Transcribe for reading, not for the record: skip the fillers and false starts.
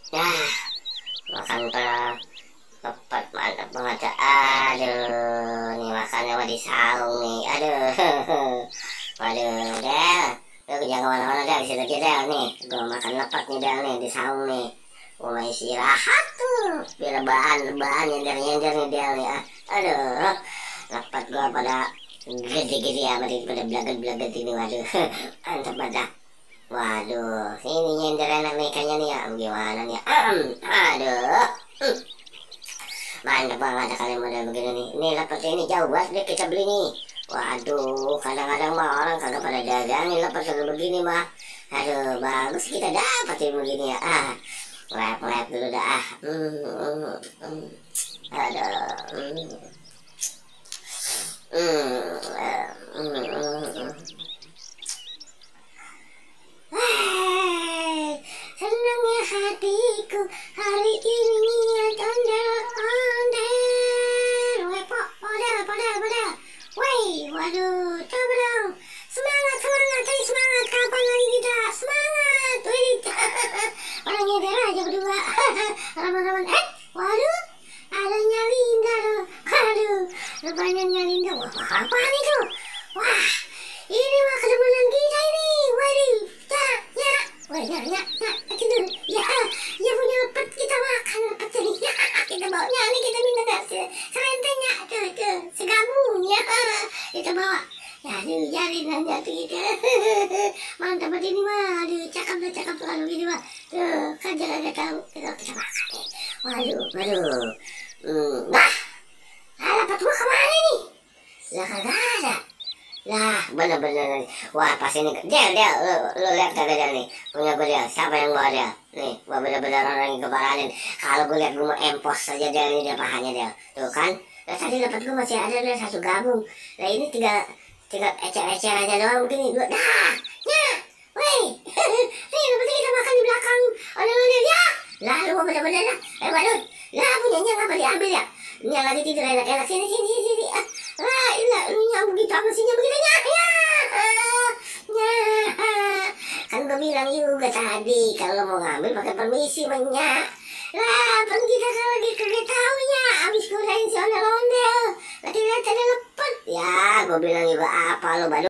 Nah, makan tepat mantap banget dah. Aduh, nih makannya mah di saung nih. Aduh, waduh, Del. Lu jangan kemana-mana Del, situ aja Del nih. Gua makan lepat nih Del nih di saung nih. Gua mau istirahat tuh. Biar rebahan nyender-nyender nih Del nih. Aduh, lepat gua pada gede-gede ya, pada belaget-belaget ini. Waduh, mantap banget. Waduh, ini nyender enak nih kayaknya nih ya. Gimana nih? Aduh. Mantap banget kalian model begini nih. Ini lepetnya ini jauh banget deh kita beli nih. Waduh, kadang-kadang mah orang kagak pada dagangin lepet kayak begini mah. Aduh, bagus kita dapetin begini ya. Lep-lep dulu dah. Aduh. Senang ya hatiku hari ini ya ondel-ondel. Wepok, podel. Wey, waduh, coba dong. Semangat, ayo semangat. Kapan lagi kita? Semangat. Wih, orang nyender aja berdua. Raman-raman, waduh, adanya Linda loh. Aduh, rupanya Linda. Wah, apaan itu? Wah, ini mah kedemunan kita ini. Waduh, ya, tidur. Ya punya lepet kita makan lepet ini. Kita bawanya nih kita minta nasi serentenya tuh segabungnya kita bawa. Ya, aduh, jalinan jatuh gitu. Mantap banget ini mah. Aduh, cakep kalau gini mah. Tuh, kan jangan ada tahu kita makan nih. Waduh. Nah, lepet gua kemana nih? Lah kagak ada. Lah, bener-bener. Wah, pas ini Del, lu lihat kagak Del nih? Punya gue Del, siapa yang bawa Del? Nih, gua bener-bener orang yang kebaranin. Kalau gue lihat gue mau empos saja Del, ini dia pahanya Del. Tuh kan? Lah tadi dapat gue masih ada Del, satu gabung. Lah ini tiga ecer aja doang begini. Dua, weh. Nih, berarti kita makan di belakang. Ondel-ondel ya. Lah, lu mau bener-bener lah. Waduh. Lah, punyanya ngapa diambil ya? Ini yang lagi tidur enak-enak. Sini. Lah, lu nyambung gitu apa sih nyambung gitu ya? Kan gue bilang juga tadi kalau mau ngambil pakai permisi banyak. Lah, kan kita kalau lagi kagak taunya abis godain si ondel-ondel. Lagi lihat ada lepet. Ya, gue bilang juga apa lo baru